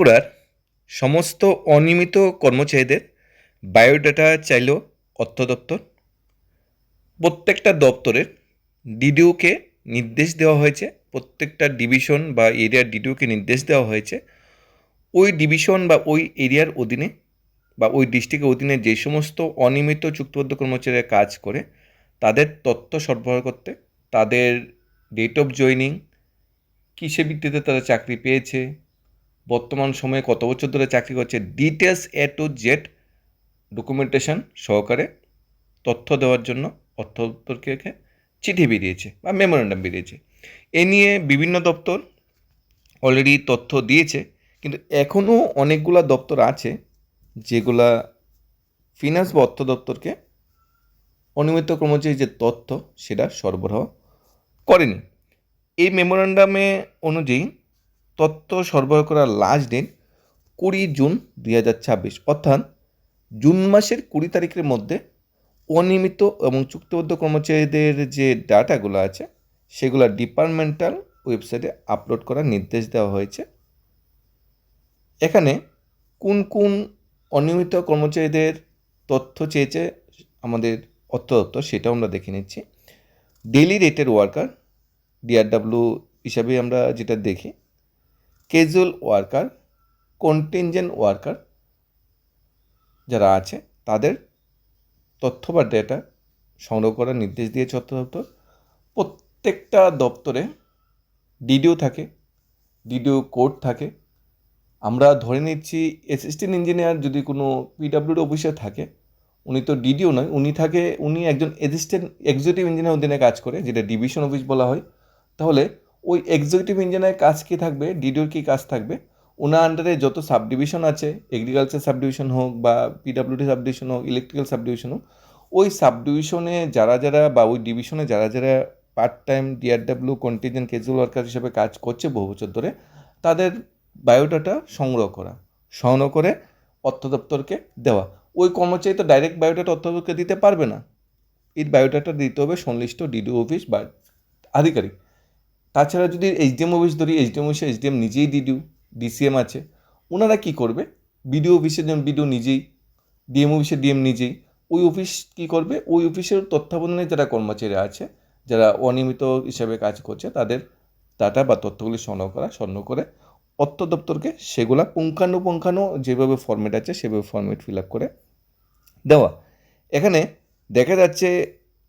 ত্রিপুরার সমস্ত অনিয়মিত কর্মচারীদের বায়োডাটা চাইল অর্থ দপ্তর। প্রত্যেকটা দপ্তরের ডিডিওকে নির্দেশ দেওয়া হয়েছে, প্রত্যেকটা ডিভিশন বা এরিয়ার ডিডিওকে নির্দেশ দেওয়া হয়েছে ওই ডিভিশন বা ওই এরিয়ার অধীনে বা ওই ডিস্ট্রিক্টের অধীনে যে সমস্ত অনিয়মিত চুক্তিবদ্ধ কর্মচারীরা কাজ করে তাদের তথ্য সরবরাহ করতে, তাদের ডেট অফ জয়নিং, কিসের ভিত্তিতে তারা চাকরি পেয়েছে, বর্তমান সময়ে কত বছর ধরে চাকরি করছে, details A to Z documentation সহকারে তথ্য দেওয়ার জন্য অর্থ দপ্তরকে চিঠি বেরিয়েছে বা মেমোরেন্ডাম বেরিয়েছে। এ নিয়ে বিভিন্ন দপ্তর অলরেডি তথ্য দিয়েছে, কিন্তু এখনও অনেকগুলা দপ্তর আছে যেগুলা ফিনান্স বা অর্থ দপ্তরকে অনিয়মিত কর্মচারী যে তথ্য সেটা সরবরাহ করেনি। এই মেমোরেন্ডামে অনুযায়ী তথ্য সরবরাহ করার লাস্ট ডেট 20 জুন 2026, অর্থাৎ জুন মাসের 20 তারিখের মধ্যে অনিয়মিত এবং চুক্তিবদ্ধ কর্মচারীদের যে ডাটাগুলো আছে সেগুলো ডিপার্টমেন্টাল ওয়েবসাইটে আপলোড করার নির্দেশ দেওয়া হয়েছে। এখানে কোন কোন অনিয়মিত কর্মচারীদের তথ্য চেয়েছে আমাদের অর্থ দপ্তর সেটাও আমরা দেখে নিচ্ছি। ডেইলি রেটেড ওয়ার্কার ডিআরডব্লিউ হিসাবে আমরা যেটা দেখি, ক্যাজুয়াল ওয়ার্কার, কন্টিনজেন্ট ওয়ার্কার যারা আছে তাদের তথ্য বা ডেটা সংগ্রহ করার নির্দেশ দিয়েছে অর্থ দপ্তর। প্রত্যেকটা দপ্তরে ডিডিও থাকে, ডিডিও কোড থাকে। আমরা ধরে নিচ্ছি অ্যাসিস্ট্যান্ট ইঞ্জিনিয়ার যদি কোনো পিডাব্লিউডি অফিসে থাকে, উনি তো ডিডিও নয়, উনি একজন অ্যাসিস্ট্যান্ট এক্সিকিউটিভ ইঞ্জিনিয়ার অধীনে কাজ করে, যেটা ডিভিশন অফিস বলা হয়। তাহলে ওই এক্সিকিউটিভ ইঞ্জিনিয়ারের কাজ কী থাকবে, ডিডিওর কী কাজ থাকবে, ওনার আন্ডারে যত সাব ডিভিশন আছে, এগ্রিকালচার সাব ডিভিশন হোক বা পিডাব্লিউডি সাব ডিভিশন হোক, ইলেকট্রিক্যাল সাব ডিভিশন হোক, ওই সাব ডিভিশনে যারা যারা বা ওই ডিভিশনে যারা যারা part time DRW contingent casual worker হিসেবে কাজ করছে বহু বছর ধরে, তাদের বায়োডাটা সংগ্রহ করে অর্থ দপ্তরকে দেওয়া। ওই কর্মচারী তো ডাইরেক্ট বায়োডাটা অর্থ দপ্তরকে দিতে পারবে না, এই বায়োডাটা দিতে হবে সংশ্লিষ্ট ডিডিও অফিস বা আধিকারিক। তাছাড়া যদি এইচডিএম অফিস ধরি, এইচডিএম অফিসে এইচডিএম নিজেই ডিডিও, ডিসিএম আছে, ওনারা কী করবে, বিডিও অফিসের জন্য বিডিও নিজেই, ডিএম অফিসে ডিএম নিজেই। ওই অফিস কী করবে, ওই অফিসের তত্ত্বাবধানে যারা কর্মচারী আছে, যারা অনিয়মিত হিসাবে কাজ করছে, তাদের ডাটা বা তথ্যগুলি সংগ্রহ করে অর্থ দপ্তরকে সেগুলা পুঙ্খানুপুঙ্খানু যেভাবে ফর্মেট আছে সেভাবে ফর্মেট ফিল আপ করে দেওয়া। এখানে দেখা যাচ্ছে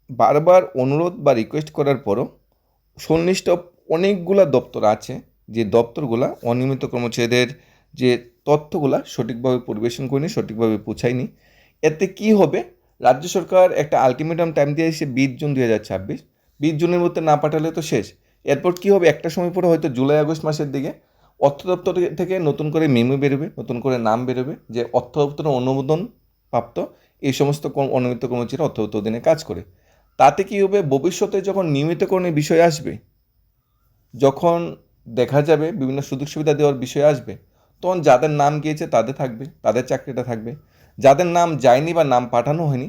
বারবার অনুরোধ বা রিকোয়েস্ট করার পরও সংশ্লিষ্ট অনেকগুলা দপ্তর আছে যে দপ্তরগুলা অনিয়মিত কর্মচারীদের যে তথ্যগুলা সঠিকভাবে পরিবেশন করেনি, সঠিকভাবে পৌঁছায়নি। এতে কি হবে, রাজ্য সরকার একটা আলটিমেটাম টাইম দিয়েছে 20 জুন 2026। 20 জুনের মধ্যে না পাঠালে তো শেষ। এরপর কি হবে, একটা সময় পরে হয়তো জুলাই আগস্ট মাসের দিকে অর্থ দপ্তর থেকে নতুন করে মেমো বেরোবে, নতুন করে নাম বেরোবে যে অর্থ দপ্তরের অনুমোদন প্রাপ্ত এই সমস্ত অনিয়মিত কর্মচারী অর্থ দপ্তর অধীনে কাজ করে। তাতে কী হবে, ভবিষ্যতে যখন নিয়মিতকরণের বিষয় আসবে, যখন দেখা যাবে বিভিন্ন সুযোগ সুবিধা দেওয়ার বিষয় আসবে, তখন যাদের নাম গিয়েছে তাদের থাকবে, তাদের চাকরিটা থাকবে। যাদের নাম যায়নি বা নাম পাঠানো হয়নি,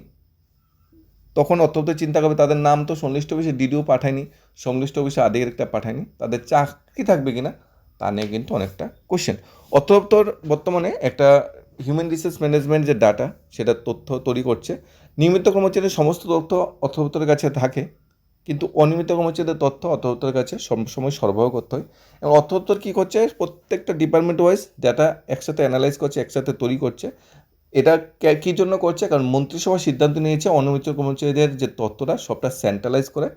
তখন অর্থ দপ্তর চিন্তা করবে তাদের নাম তো সংশ্লিষ্ট অফিসে ডিডিও পাঠায়নি, সংশ্লিষ্ট অফিসে আধিকারিকটা পাঠায়নি, তাদের চাকরি থাকবে কিনা তা নিয়ে কিন্তু অনেকটা কোশ্চেন। অর্থ দপ্তর বর্তমানে একটা হিউম্যান রিসোর্স ম্যানেজমেন্ট যে ডাটা সেটা তথ্য তৈরি করছে। নিয়মিত কর্মচারীর সমস্ত তথ্য অর্থ দপ্তরের কাছে থাকে, কিন্তু অনিয়মিত কর্মচারীদের তথ্য অর্থ দপ্তরের কাছে সবসময় সরবরাহ করতে হয়। এবং অর্থ দপ্তর কী করছে, প্রত্যেকটা ডিপার্টমেন্ট ওয়াইজ ডাটা একসাথে অ্যানালাইজ করছে, একসাথে তৈরি করছে। এটা কী জন্য করছে, কারণ মন্ত্রিসভা সিদ্ধান্ত নিয়েছে অনিয়মিত কর্মচারীদের যে তথ্যটা সবটা সেন্ট্রালাইজ করে,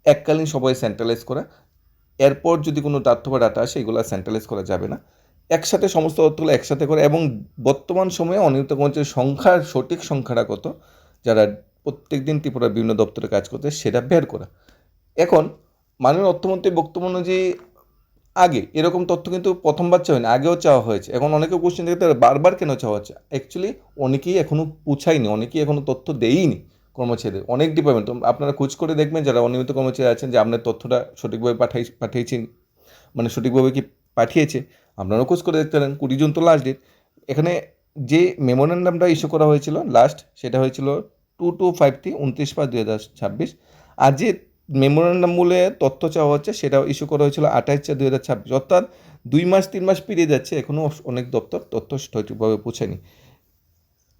এককালীন সবাই সেন্ট্রালাইজ করে। এরপর যদি কোনো তথ্য বা ডাটা আসে এগুলো সেন্ট্রালাইজ করা যাবে না, একসাথে সমস্ত তথ্যগুলো একসাথে করে এবং বর্তমান সময়ে অনিয়মিত কর্মচারীর সংখ্যার সঠিক সংখ্যাটা কত, যারা প্রত্যেক দিন ত্রিপুরার বিভিন্ন দপ্তরে কাজ করতে, সেটা বের করা। এখন মাননীয় অর্থমন্ত্রীর বক্তব্য অনুযায়ী আগে এরকম তথ্য কিন্তু প্রথমবার চাওয়া হয়নি, আগেও চাওয়া হয়েছে। এখন অনেকে কোশ্চেন দেখতে বারবার কেন চাওয়া হচ্ছে, অ্যাকচুয়ালি অনেকেই এখনও পৌঁছায়নি, অনেকেই এখনও তথ্য দেয়নি কর্মচারীদের। অনেক ডিপার্টমেন্ট আপনারা খোঁজ করে দেখবেন যারা অনিয়মিত কর্মচারী আছেন যে আপনার তথ্যটা সঠিকভাবে পাঠিয়েছেন, মানে সঠিকভাবে কি পাঠিয়েছে, আপনারাও খোঁজ করে দেখতে পারেন। 20 জুন তো লাস্ট ডেট। এখানে যে মেমোরেন্ডামটা ইস্যু করা হয়েছিল লাস্ট, সেটা হয়েছিল 2253 29/5/2026। আর যে মেমোরেন্ডাম বলে তথ্য চাওয়া হচ্ছে সেটা ইস্যু করা হয়েছিল 28/4/2026, অর্থাৎ 2 মাস 3 মাস পেরিয়ে যাচ্ছে, এখনও অনেক দপ্তর তথ্য সঠিকভাবে পৌঁছায়নি।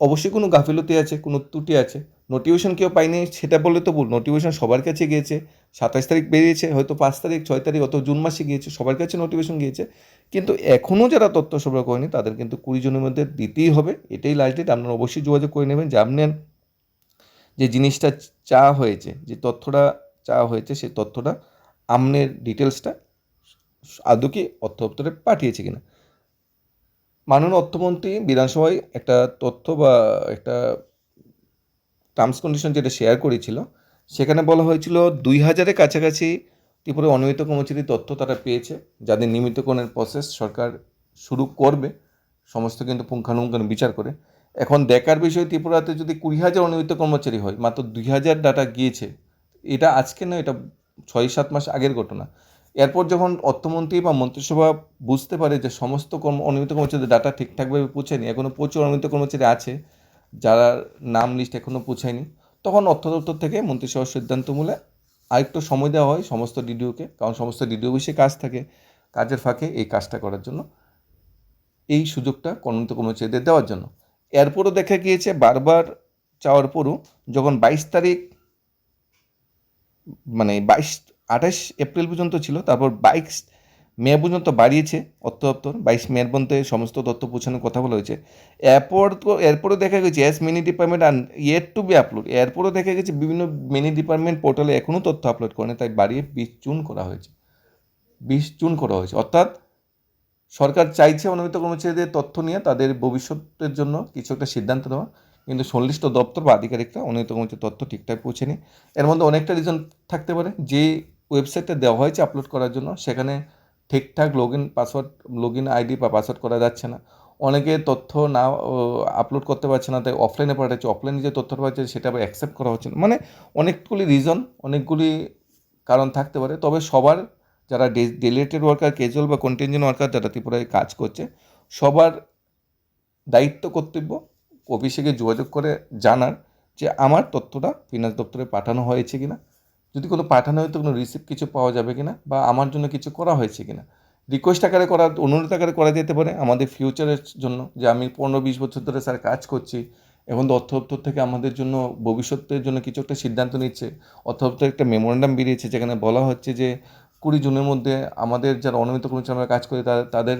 অবশ্যই কোনো গাফিলতি আছে, কোনো ত্রুটি আছে। নোটিফিকেশন কেউ পায়নি সেটা বললে তো ভুল। নোটিফিকেশন সবার কাছে গিয়েছে। 27 তারিখ বেরিয়েছে, হয়তো 5 তারিখ 6 তারিখ অত জুন মাসে গিয়েছে, সবার কাছে নোটিফিকেশন গিয়েছে। কিন্তু এখনও যারা তথ্য সরবরাহ করেনি তাদের কিন্তু 20 জনের মধ্যে দিতেই হবে। এটাই লাস্ট ডেট। আপনারা অবশ্যই যোগাযোগ করে নেবেন যে আপনার যে জিনিসটা চাওয়া হয়েছে, যে তথ্যটা চাওয়া হয়েছে, সেই তথ্যটা আপনার ডিটেলসটা আদৌ কি অর্থ দপ্তরে পাঠিয়েছে কিনা। মাননীয় অর্থমন্ত্রী বিধানসভায় একটা তথ্য বা একটা টার্মস কন্ডিশন যেটা শেয়ার করেছিল, সেখানে বলা হয়েছিল 2000-এর কাছাকাছি ত্রিপুরা অনিয়মিত কর্মচারীর তথ্য তারা পেয়েছে, যাদের নিয়মিতকরণের প্রসেস সরকার শুরু করবে, সমস্ত কিন্তু পুঙ্খানুপুঙ্খানু বিচার করে। এখন দেখার বিষয়, ত্রিপুরাতে যদি 20,000 অনিয়মিত কর্মচারী হয়, মাত্র 2000 ডাটা গিয়েছে। এটা আজকে না, এটা 6-7 মাস আগের ঘটনা। এরপর যখন অর্থমন্ত্রী বা মন্ত্রিসভা বুঝতে পারে যে সমস্ত অনিয়মিত কর্মচারীদের ডাটা ঠিকঠাকভাবে পৌঁছায়নি, এখনও প্রচুর অনিয়মিত কর্মচারী আছে যারা নাম লিস্ট এখনও পৌঁছায়নি, তখন অর্থ দপ্তর থেকে মন্ত্রিসভার সিদ্ধান্ত মূলে আরেকটু সময় দেওয়া হয় সমস্ত ডিডিওকে, কারণ সমস্ত ডিডিও অফিসে কাজ থাকে, কাজের ফাঁকে এই কাজটা করার জন্য, এই সুযোগটা অনিয়মিত কর্মচারীদের দেওয়ার জন্য। এরপরও দেখা গিয়েছে বারবার চাওয়ার পরও যখন 22 তারিখ, মানে 28 এপ্রিল পর্যন্ত ছিল, তারপর 22 মে পর্যন্ত বাড়িয়েছে অর্থ দপ্তর, 22 মের মধ্যে সমস্ত তথ্য পৌঁছানোর কথা বলা হয়েছে। এরপরও দেখা গেছে as mini department and yet two B upload, এরপরও দেখা গেছে বিভিন্ন মিনি ডিপার্টমেন্ট পোর্টালে এখনও তথ্য আপলোড করেনি, তাই বাড়িয়ে 20 জুন করা হয়েছে। 20 জুন করা হয়েছে, অর্থাৎ সরকার চাইছে অনিয়মিত কর্মচারীদের তথ্য নিয়ে তাদের ভবিষ্যতের জন্য কিছু একটা সিদ্ধান্ত নেওয়া, কিন্তু সংশ্লিষ্ট দপ্তর বা আধিকারিকরা অনিয়মিত কর্মচারীর তথ্য ঠিকঠাক পৌঁছেনি। এর মধ্যে অনেকটা রিজন থাকতে পারে, যে ওয়েবসাইটটা দেওয়া হয়েছে আপলোড করার জন্য সেখানে ঠিকঠাক লগ ইন আইডি বা পাসওয়ার্ড করা যাচ্ছে না। অনেকে তথ্য না আপলোড করতে পারছে না, তাই অফলাইনে পাঠাচ্ছে, অফলাইনে যে তথ্যটা পাচ্ছে সেটা আবার অ্যাকসেপ্ট করা হচ্ছে না। মানে অনেকগুলি রিজন, অনেকগুলি কারণ থাকতে পারে। তবে সবার যারা ডেলিগেটেড ওয়ার্কার, ক্যাজুয়াল বা কন্টিনজেন্ট ওয়ার্কার যারা ত্রিপুরায় কাজ করছে, সবার দায়িত্ব কর্তব্য অফিসে গিয়ে যোগাযোগ করে জানার যে আমার তথ্যটা ফিনান্স দপ্তরে পাঠানো হয়েছে কিনা, যদি কোনো পাঠানো হয় তো কোনো রিসিপ্ট কিছু পাওয়া যাবে কিনা, বা আমার জন্য কিছু করা হয়েছে কিনা। রিকোয়েস্ট আকারে করা, অনুরোধ আকারে করা যেতে পারে আমাদের ফিউচারের জন্য, যে আমি 15-20 বছর ধরে স্যার কাজ করছি, এখন তো অর্থ দপ্তর থেকে আমাদের জন্য ভবিষ্যতের জন্য কিছু একটা সিদ্ধান্ত নিচ্ছে। অর্থ দপ্তর একটা মেমোরেন্ডাম বেরিয়েছে যেখানে বলা হচ্ছে যে 20 জুনের মধ্যে আমাদের যারা অনিয়মিত কর্মচারী আমরা কাজ করি তাদের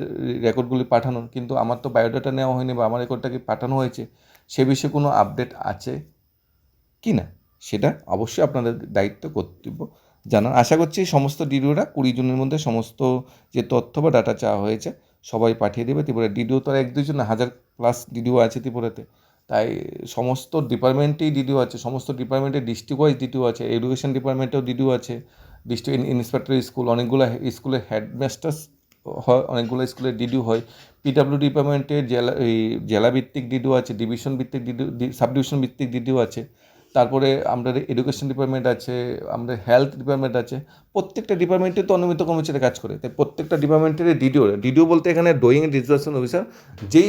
রেকর্ডগুলি পাঠানোর, কিন্তু আমার তো বায়োডাটা নেওয়া হয়নি বা আমার রেকর্ডটা কি পাঠানো হয়েছে সে বিষয়ে কোনো আপডেট আছে কি না, সেটা অবশ্যই আপনাদের দায়িত্ব কর্তব্য জানান। আশা করছি সমস্ত ডিডিওরা 20 জনের মধ্যে সমস্ত যে তথ্য বা ডাটা চাওয়া হয়েছে সবাই পাঠিয়ে দেবে। ত্রিপুরা ডিডিও তো আর 1-2 জন না, 1000 প্লাস ডিডিও আছে ত্রিপুরাতে, তাই সমস্ত ডিপার্টমেন্টেই ডিডিও আছে, সমস্ত ডিপার্টমেন্টে ডিস্ট্রিক্ট ওয়াইজ ডিডিও আছে, এডুকেশন ডিপার্টমেন্টেও ডিডিও আছে, ডিস্ট্রিক্ট ইন্সপেক্টর স্কুল, অনেকগুলো স্কুলের হেডমাস্টার্স হয়, অনেকগুলো স্কুলের ডিডিও হয়, পিডাব্লিউ ডিপার্টমেন্টের জেলা ভিত্তিক ডিডিও আছে, ডিভিশন ভিত্তিক ডিডিও, সাব ডিভিশন ভিত্তিক ডিডিও আছে, তারপরে আমাদের এডুকেশন ডিপার্টমেন্ট আছে, আমাদের হেলথ ডিপার্টমেন্ট আছে। প্রত্যেকটা ডিপার্টমেন্টে তো অনিয়মিত কর্মচারী কাজ করে, তাই প্রত্যেকটা ডিপার্টমেন্টের ডিডিও বলতে এখানে ডুইং রিজার্ভেশন অফিসার, যেই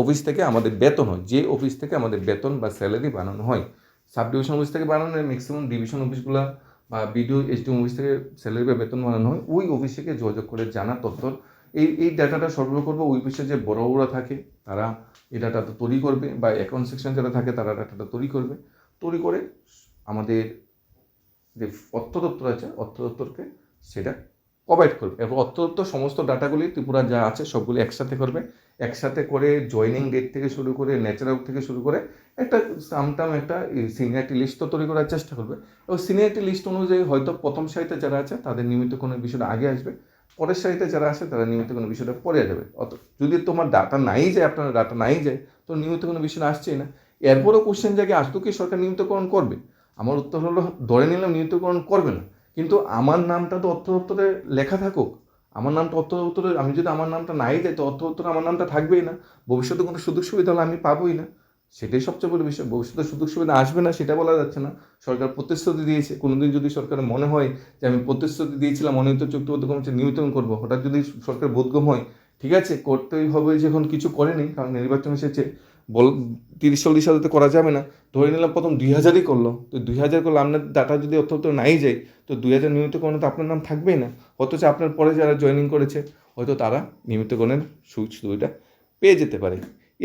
অফিস থেকে আমাদের বেতন হয়, যে অফিস থেকে আমাদের বেতন বা স্যালারি বানানো হয়, সাব ডিভিশন অফিস থেকে বানানো হয়, ম্যাক্সিমাম ডিভিশন অফিসগুলো বা বিডিও এসডিও অফিস থেকে স্যালারি বা বেতন বানানো হয়, ওই অফিস থেকে যোগাযোগ করে জানা তথ্য এই ডাটাটা সরবরাহ করবে। ওই অফিসে যে বড়রা থাকে তারা এই ডাটাটা তৈরি করবে, বা অ্যাকাউন্ট সেকশন যারা থাকে তারা ডাটাটা তৈরি করে আমাদের যে অর্থ দপ্তর আছে, অর্থ দপ্তরকে সেটা প্রোভাইড করবে। এবং অর্থ দপ্তর সমস্ত ডাটাগুলি ত্রিপুরা যা আছে সবগুলি একসাথে করবে, একসাথে করে জয়েনিং ডেট থেকে শুরু করে ন্যাচারাল থেকে শুরু করে একটা সামটাম একটা সিনিয়রিটি লিস্ট তো তৈরি করার চেষ্টা করবে। এবং সিনিয়রিটি লিস্ট অনুযায়ী হয়তো প্রথম সারিতে যারা আছে তাদের নিয়মিত কোনো বিষয়টা আগে আসবে, পরের সারিতে যারা আসে তারা নিয়মিত কোনো বিষয়টা পরে যাবে। যদি তোমার ডাটা নাই যায়, আপনার ডাটা নাই যায়, তো নিয়মিত কোনো বিষয় আসছেই না। এরপরও কোশ্চেন জায়গায় আসতো কি সরকার নিয়মিতকরণ করবে? আমার উত্তর হলো ধরে নিলাম নিয়মিতকরণ করবে না, কিন্তু আমার নামটা তো অর্থ দপ্তরে লেখা থাকুক। আমার নামটা অর্থ দপ্তরে, আমি যদি আমার নামটা নাই যাই তো অর্থ দপ্তরে আমার নামটা থাকবেই না, ভবিষ্যতে কোনো সুযোগ সুবিধা হলে আমি পাবোই না। সেটাই সবচেয়ে বড় বিষয়। ভবিষ্যতে সুযোগ সুবিধা আসবে না সেটা বলা যাচ্ছে না, সরকার প্রতিশ্রুতি দিয়েছে। কোনোদিন যদি সরকারের মনে হয় যে আমি প্রতিশ্রুতি দিয়েছিলাম অনিয়মিত চুক্তিবদ্ধ কর্মচারী নিয়মিতকরণ করবো, হঠাৎ যদি সরকার বোধগম্য হয়, ঠিক আছে করতেই হবে, যখন কিছু করেনি, কারণ নির্বাচন এসেছে, 30-40 হাজার তো করা যাবে না, ধরে নিলাম প্রথম 2000-ই করলো, তো 2000 করলে আপনার ডাটা যদি অর্থ নাই যায় তো 2000 নিয়মিতকরণে তো আপনার নাম থাকবেই না, অথচ আপনার পরে যারা জয়েনিং করেছে, হয়তো তারা নিয়মিতকরণের সুযোগ সুবিধা পেয়ে যেতে পারে।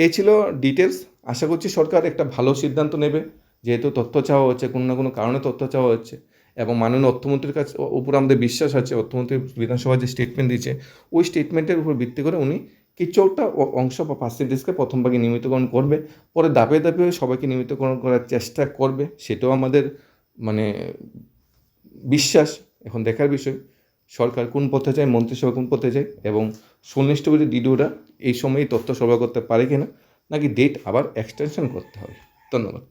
এই ছিল ডিটেলস। আশা করছি সরকার একটা ভালো সিদ্ধান্ত নেবে, যেহেতু তথ্য চাওয়া হচ্ছে, কোনো না কোনো কারণে তথ্য চাওয়া হচ্ছে, এবং মাননীয় অর্থমন্ত্রীর কাছে উপর আমাদের বিশ্বাস আছে। অর্থমন্ত্রী বিধানসভায় যে স্টেটমেন্ট দিয়েছে, ওই স্টেটমেন্টের উপর ভিত্তি করে উনি কিছু একটা অংশ বা পার্সেন্টেজকে প্রথম ভাগে নিয়মিতকরণ করবে, পরে ধাপে ধাপে সবাইকে নিয়মিতকরণ করার চেষ্টা করবে। সেটাও আমাদের মানে বিশ্বাস। এখন দেখার বিষয় সরকার কোন পথে যায়, মন্ত্রিসভা কোন পথে যায়, এবং সুনির্দিষ্টভাবে ডিডিওরা এই সময়ে তথ্য সরবরাহ করতে পারে কিনা, নাকি ডেট আবার এক্সটেনশন করতে হবে। ধন্যবাদ।